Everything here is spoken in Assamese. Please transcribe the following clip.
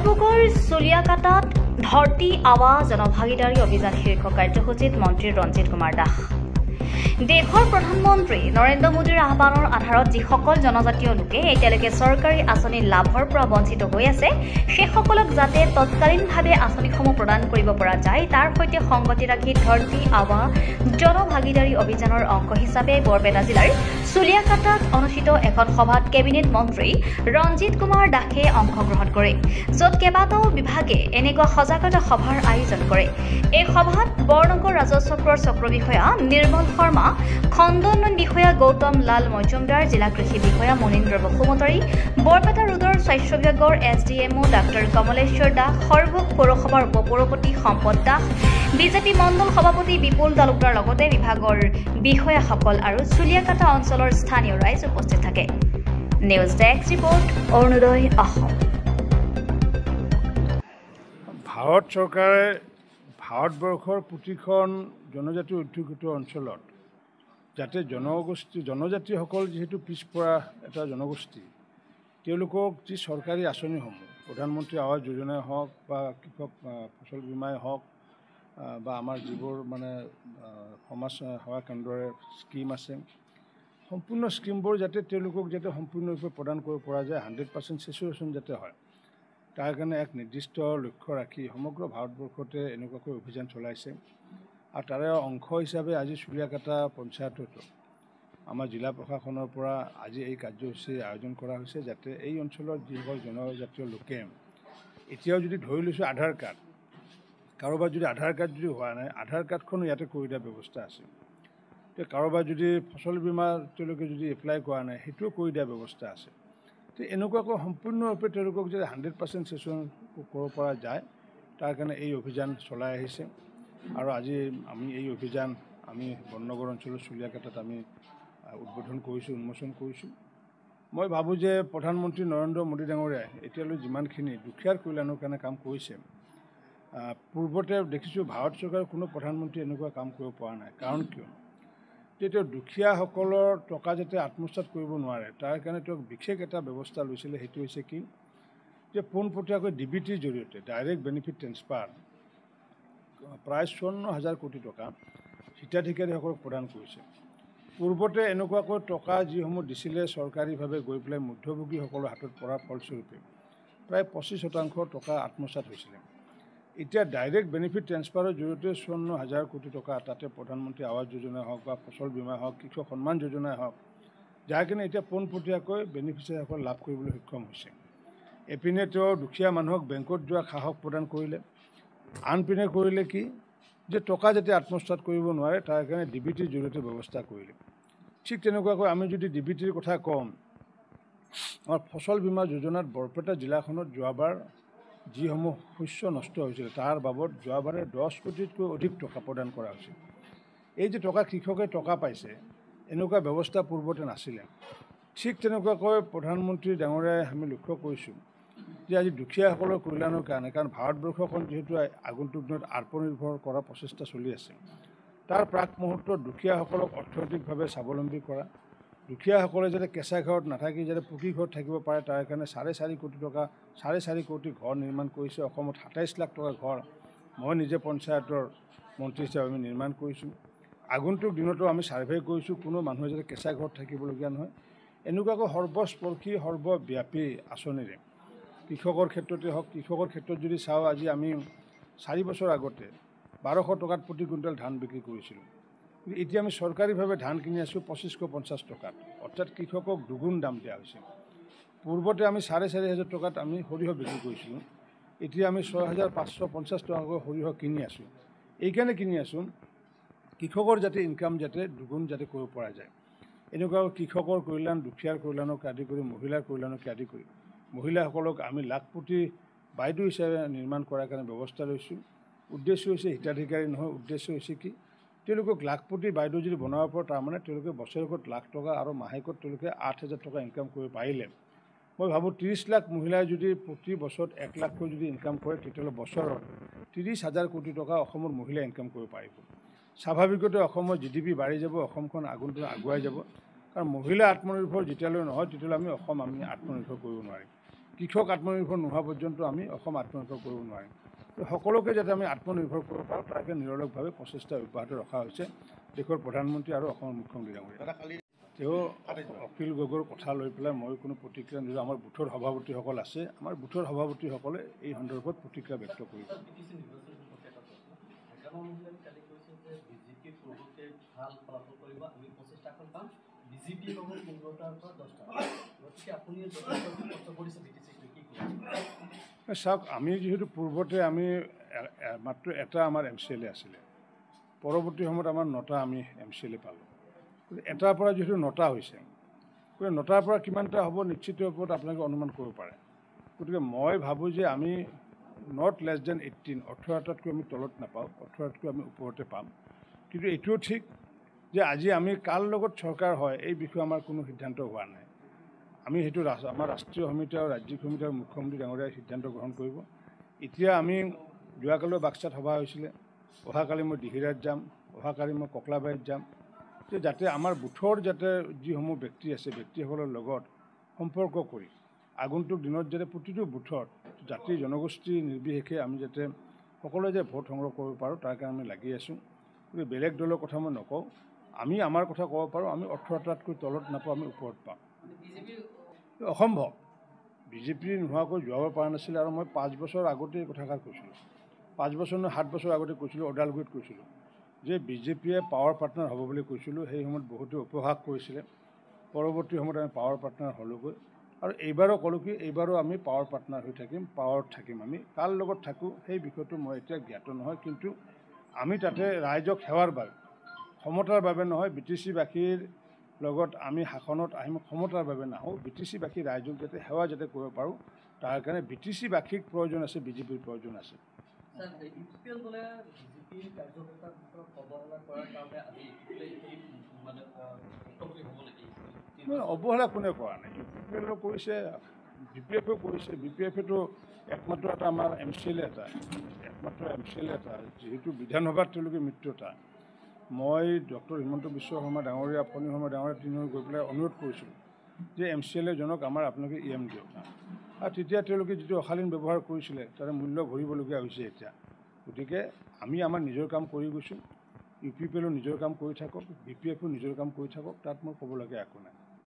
ডিব্ৰুগড় চুলিয়াকাটাত ধৰতি আৱা জনভাগিদাৰী অভিযান শীৰ্ষক কাৰ্যসূচীত মন্ত্ৰী ৰঞ্জিত কুমাৰ দাস দেশৰ প্ৰধানমন্ত্ৰী নৰেন্দ্ৰ মোদীৰ আহ্বানৰ আধাৰত যিসকল জনজাতীয় লোকে এতিয়ালৈকে চৰকাৰী আঁচনি লাভৰ পৰা বঞ্চিত হৈ আছে সেইসকলক যাতে তৎকালীনভাৱে আঁচনিসমূহ প্ৰদান কৰিব পৰা যায় তাৰ সৈতে সংগতি ৰাখি ধৰতি আৱা জনভাগিদাৰী অভিযানৰ অংশ হিচাপে বৰপেটা জিলাৰ চুলিয়াকাটাত অনুষ্ঠিত এখন সভাত কেবিনেট মন্ত্ৰী ৰঞ্জিত কুমাৰ দাসে অংশগ্ৰহণ কৰে য'ত কেইবাটাও বিভাগে এনেকুৱা সজাগতা সভাৰ আয়োজন কৰে এই সভাত বৰনগৰ ৰাজচক্ৰৰ চক্ৰ বিষয়া নিৰ্মল শৰ্মা খণ্ডোন্নয়ন বিষয়া গৌতম লাল মজুমদাৰ জিলা কৃষি বিষয়া মনীন্দ্ৰ বসুমতাৰী বৰপেটা ৰোডৰ স্বাস্থ্য বিভাগৰ SDMO ডাক্তৰ কমলেশ্বৰ দাস সৰ্বক পৌৰসভাৰ উপপৌৰপতি সম্পদ দাস বিজেপি মণ্ডল সভাপতি বিপুল তালুকদাৰ লগতে বিভাগৰ বিষয়াসকল আৰু চুলিয়াকাটা অঞ্চলৰ স্থানীয় ৰাইজ উপস্থিত থাকে news desk report Arunodoi Assam Bharat চৰকাৰে ভাৰতবৰ্ষৰ প্ৰতিখন জনজাতি অধ্যুষিত অঞ্চলত যাতে জনজাতিসকল যিহেতু পিছপৰা এটা জনগোষ্ঠী তেওঁলোকক যি চৰকাৰী আঁচনিসমূহ প্ৰধানমন্ত্ৰী আৱাস যোজনাই হওক বা কৃষক ফচল বীমাই হওক বা আমাৰ যিবোৰ মানে সমাজ সেৱা কেন্দ্ৰৰে স্কিম আছে সম্পূৰ্ণ স্কিমবোৰ যাতে তেওঁলোকক যাতে সম্পূৰ্ণৰূপে প্ৰদান কৰিব পৰা যায় 100% চেচুৰেশ্যন যাতে হয় তাৰ কাৰণে এক নিৰ্দিষ্ট লক্ষ্য ৰাখি সমগ্ৰ ভাৰতবৰ্ষতে এনেকুৱাকৈ অভিযান চলাইছে আৰু তাৰে অংশ হিচাপে আজি চুলিয়াকাটা পঞ্চায়ততো আমাৰ জিলা প্ৰশাসনৰ পৰা আজি এই কাৰ্যসূচী আয়োজন কৰা হৈছে যাতে এই অঞ্চলত যিসকল জনজাতীয় লোকে এতিয়াও যদি ধৰি লৈছোঁ আধাৰ কাৰ্ড কাৰোবাৰ যদি আধাৰ কাৰ্ড যদি হোৱা নাই আধাৰ কাৰ্ডখনো ইয়াতে কৰি দিয়াৰ ব্যৱস্থা আছে কাৰোবাৰ যদি ফচল বীমা তেওঁলোকে যদি এপ্লাই কৰা নাই সেইটোও কৰি দিয়াৰ ব্যৱস্থা আছে তো এনেকুৱাকৈ সম্পূৰ্ণৰূপে তেওঁলোকক যদি 100% চেচন কৰিব পৰা যায় তাৰ কাৰণে এই অভিযান চলাই আহিছে আৰু আজি আমি এই অভিযান আমি বৰনগৰ অঞ্চলৰ চুলিয়াকাটাত আমি উদ্বোধন কৰিছোঁ উন্মোচন কৰিছোঁ মই ভাবোঁ যে প্ৰধানমন্ত্ৰী নৰেন্দ্ৰ মোদী ডাঙৰীয়াই এতিয়ালৈ যিমানখিনি দুখীয়াৰ কল্যাণৰ কাৰণে কাম কৰিছে পূৰ্বতে দেখিছোঁ ভাৰত চৰকাৰৰ কোনো প্ৰধানমন্ত্ৰী এনেকুৱা কাম কৰিব পৰা নাই কাৰণ কিয় যেতিয়া দুখীয়াসকলৰ টকা যাতে আত্মসাৎ কৰিব নোৱাৰে তাৰ কাৰণে তেওঁক বিশেষ এটা ব্যৱস্থা লৈছিলে সেইটো হৈছে কি যে পোনপটীয়াকৈ DBTৰ জৰিয়তে ডাইৰেক্ট বেনিফিট ট্ৰেন্সফাৰ প্ৰায় 54,000 কোটি টকা হিতাধিকাৰীসকলক প্ৰদান কৰিছে পূৰ্বতে এনেকুৱাকৈ টকা যিসমূহ দিছিলে চৰকাৰীভাৱে গৈ পেলাই মধ্যভোগীসকলৰ হাতত পৰাৰ ফলস্বৰূপে প্ৰায় 25% টকা আত্মসাৎ হৈছিলে এতিয়া ডাইৰেক্ট বেনিফিট ট্ৰেন্সফাৰৰ জৰিয়তে 54,000 কোটি টকা তাতে প্ৰধানমন্ত্ৰী আৱাস যোজনাই হওক বা ফচল বীমা হওক কৃষক সন্মান যোজনাই হওক যাৰ কাৰণে এতিয়া পোনপটীয়াকৈ বেনিফিচিয়াৰীসকল লাভ কৰিবলৈ সক্ষম হৈছে এপিনে তেওঁ দুখীয়া মানুহক বেংকত যোৱা সাহস প্ৰদান কৰিলে আনপিনে কৰিলে কি যে টকা যাতে আত্মসাৎ কৰিব নোৱাৰে তাৰ কাৰণে DBTৰ জৰিয়তে ব্যৱস্থা কৰিলে ঠিক তেনেকুৱাকৈ আমি যদি DBTৰ কথা কওঁ আমাৰ ফচল বীমা যোজনাত বৰপেটা জিলাখনত যোৱাবাৰ যিসমূহ শস্য নষ্ট হৈছিল তাৰ বাবদ যোৱাবাৰে 10 কোটিতকৈ অধিক টকা প্ৰদান কৰা হৈছিল এই যে টকা কৃষকে টকা পাইছে এনেকুৱা ব্যৱস্থা পূৰ্বতে নাছিলে ঠিক তেনেকুৱাকৈ প্ৰধানমন্ত্ৰী ডাঙৰীয়াই আমি লক্ষ্য কৰিছোঁ যে আজি দুখীয়াসকলৰ কল্যাণৰ কাৰণে কাৰণ ভাৰতবৰ্ষখন যিহেতু আগন্তুক দিনত আত্মনিৰ্ভৰ কৰাৰ প্ৰচেষ্টা চলি আছে তাৰ প্ৰাক মুহূৰ্তত দুখীয়াসকলক অৰ্থনৈতিকভাৱে স্বাৱলম্বী কৰা দুখীয়াসকলে যাতে কেঁচা ঘৰত নাথাকি যাতে পকী ঘৰত থাকিব পাৰে তাৰ কাৰণে 4.5 কোটি টকা 4.5 কোটি ঘৰ নিৰ্মাণ কৰিছে অসমত 27 লাখ টকা ঘৰ মই নিজে পঞ্চায়তৰ মন্ত্ৰী হিচাপে আমি নিৰ্মাণ কৰিছোঁ আগন্তুক দিনতো আমি ছাৰ্ভে কৰিছোঁ কোনো মানুহে যাতে কেঁচা ঘৰত থাকিবলগীয়া নহয় এনেকুৱাকৈ সৰ্বস্পৰ্শী সৰ্বব্যাপী আঁচনিৰে কৃষকৰ ক্ষেত্ৰতে হওক কৃষকৰ ক্ষেত্ৰত যদি চাওঁ আজি আমি 4 বছৰ আগতে 1200 টকাত প্ৰতি কুইণ্টেল ধান বিক্ৰী কৰিছিলোঁ এতিয়া আমি চৰকাৰীভাৱে ধান কিনি আছোঁ 2550 টকাত অৰ্থাৎ কৃষকক দুগুণ দাম দিয়া হৈছে পূৰ্বতে আমি 4,500 টকাত আমি সৰিয়হ বিক্ৰী কৰিছিলোঁ এতিয়া আমি 6,550 টকাকৈ সৰিয়হ কিনি আছোঁ এইকাৰণে কিনি আছোঁ কৃষকৰ যাতে ইনকাম যাতে দুগুণ যাতে কৰিব পৰা যায় এনেকুৱা কৃষকৰ কল্যাণ দুখীয়াৰ কল্যাণকে আদি কৰি মহিলাৰ কল্যাণকে আদি কৰি মহিলাসকলক আমি লাখপতি বাইদেউ হিচাপে নিৰ্মাণ কৰাৰ কাৰণে ব্যৱস্থা লৈছোঁ উদ্দেশ্য হৈছে হিতাধিকাৰী নহয় উদ্দেশ্য হৈছে কি তেওঁলোকক লাখপতি বাইদেউ যদি বনাব পাৰে তাৰমানে তেওঁলোকে বছৰেকত লাখ টকা আৰু মাহেকত তেওঁলোকে 8,000 টকা ইনকাম কৰিব পাৰিলে মই ভাবোঁ 30 লাখ মহিলাই যদি প্ৰতি বছৰত 1 লাখকৈ যদি ইনকাম কৰে তেতিয়াহ'লে বছৰত 30,000 কোটি টকা অসমৰ মহিলাই ইনকাম কৰিব পাৰিব স্বাভাৱিকতে অসমৰ GDP বাঢ়ি যাব অসমখন আগন্তুক আগুৱাই যাব কাৰণ মহিলা আত্মনিৰ্ভৰ যেতিয়ালৈ নহয় তেতিয়ালৈ আমি অসম আত্মনিৰ্ভৰ কৰিব নোৱাৰিম কৃষক আত্মনিৰ্ভৰ নোহোৱা পৰ্যন্ত আমি অসম আত্মনিৰ্ভৰ কৰিব নোৱাৰিম। সকলোকে যাতে আমি আত্মনিৰ্ভৰ কৰিব পাৰোঁ তাকে নিৰলসভাৱে প্ৰচেষ্টা অব্যাহত ৰখা হৈছে দেশৰ প্ৰধানমন্ত্ৰী আৰু অসমৰ মুখ্যমন্ত্ৰী ডাঙৰীয়া। তেওঁ অখিল গগৈৰ কথা লৈ পেলাই মই কোনো প্ৰতিক্ৰিয়া নিদিওঁ। আমাৰ বুথৰ সভাপতিসকল আছে, আমাৰ বুথৰ সভাপতিসকলে এই সন্দৰ্ভত প্ৰতিক্ৰিয়া ব্যক্ত কৰিব। চাওক, আমি যিহেতু পূৰ্বতে আমি মাত্ৰ এটা আমাৰ MCLA আছিলে, পৰৱৰ্তী সময়ত আমাৰ 9টা আমি MCLA পালোঁ। এটাৰ পৰা যিহেতু 9টা হৈছে, গতিকে 9টাৰ পৰা কিমানটা হ'ব নিশ্চিত ওপৰত আপোনালোকে অনুমান কৰিব পাৰে। গতিকে মই ভাবোঁ যে আমি নট লেছ দেন 18, 18টাতকৈ আমি তলত নাপাওঁ, 18তকৈ আমি ওপৰতে পাম। কিন্তু এইটোও ঠিক যে আজি আমি কাৰ লগত চৰকাৰ হয় এই বিষয়ে আমাৰ কোনো সিদ্ধান্ত হোৱা নাই। আমি সেইটো আমাৰ ৰাষ্ট্ৰীয় সমিতি আৰু ৰাজ্যিক সমিতি আৰু মুখ্যমন্ত্ৰী ডাঙৰীয়াই সিদ্ধান্ত গ্ৰহণ কৰিব। এতিয়া আমি যোৱাকালিও বাক্সাত সভা হৈছিলে, অহাকালি মই দিহিৰাত যাম, অহাকালি মই ককলাবাৰীত যাম, যে যাতে আমাৰ বুথৰ যাতে যিসমূহ ব্যক্তি আছে ব্যক্তিসকলৰ লগত সম্পৰ্ক কৰি আগন্তুক দিনত যাতে প্ৰতিটো বুথত জাতি জনগোষ্ঠী নিৰ্বিশেষে আমি যাতে সকলোৱে যে ভোট সংগ্ৰহ কৰিব পাৰোঁ তাৰ কাৰণে আমি লাগি আছোঁ। গতিকে বেলেগ দলৰ কথা মই নকওঁ, আমি আমাৰ কথা ক'ব পাৰোঁ। আমি 18টাতকৈ তলত নাপাওঁ, আমি ওপৰত পাম। অসম্ভৱ, বিজেপি নোহোৱাকৈ যোৱাব পৰা নাছিলে। আৰু মই 5 বছৰ আগতে এই কথাষাৰ কৈছিলোঁ, 5 বছৰ নহয় 7 বছৰ আগতে কৈছিলোঁ, ওদালগুৰিত কৈছিলোঁ যে বিজেপিয়ে পাৱাৰ পাৰ্টনাৰ হ'ব বুলি কৈছিলোঁ। সেই সময়ত বহুতে উপহাস কৰিছিলে, পৰৱৰ্তী সময়ত আমি পাৱাৰ পাৰ্টনাৰ হ'লোগৈ। আৰু এইবাৰো ক'লোঁ কি এইবাৰো আমি পাৱাৰ পাৰ্টনাৰ হৈ থাকিম, পাৱাৰত থাকিম। আমি কাৰ লগত থাকোঁ সেই বিষয়টো মই এতিয়া জ্ঞাত নহয়, কিন্তু আমি তাতে ৰাইজক সেৱাৰ বাবে, ক্ষমতাৰ বাবে নহয়, BTC-বাসীৰ লগত আমি শাসনত আহিম ক্ষমতাৰ বাবে নাহোঁ। BTC-বাসী ৰাইজক যাতে সেৱা যাতে কৰিব পাৰোঁ তাৰ কাৰণে BTC-বাসীক প্ৰয়োজন আছে, বিজেপিৰ প্ৰয়োজন আছে। অৱহেলা কোনে কৰা নাই? UPPL কৰিছে, BPF-ও কৰিছে। BPF-এতো একমাত্ৰ এটা আমাৰ MCLA এটা, একমাত্ৰ MCLA এটা, যিহেতু বিধানসভাত তেওঁলোকে মিত্ৰতা। মই ডক্টৰ হিমন্ত বিশ্ব শৰ্মা ডাঙৰীয়া, ফণী শৰ্মা ডাঙৰীয়া তিনিও গৈ পেলাই অনুৰোধ কৰিছিলোঁ যে MCLA জনক আমাৰ আপোনালোকে EM দিয়ক। আৰু তেতিয়া তেওঁলোকে যিটো অশালীন ব্যৱহাৰ কৰিছিলে তাৰে মূল্য ভৰিবলগীয়া হৈছে এতিয়া। গতিকে আমি আমাৰ নিজৰ কাম কৰি গৈছোঁ, UPPL-ও নিজৰ কাম কৰি থাকক, BPF-ও নিজৰ কাম কৰি থাকক, তাত মোৰ ক'বলগীয়া একো নাই।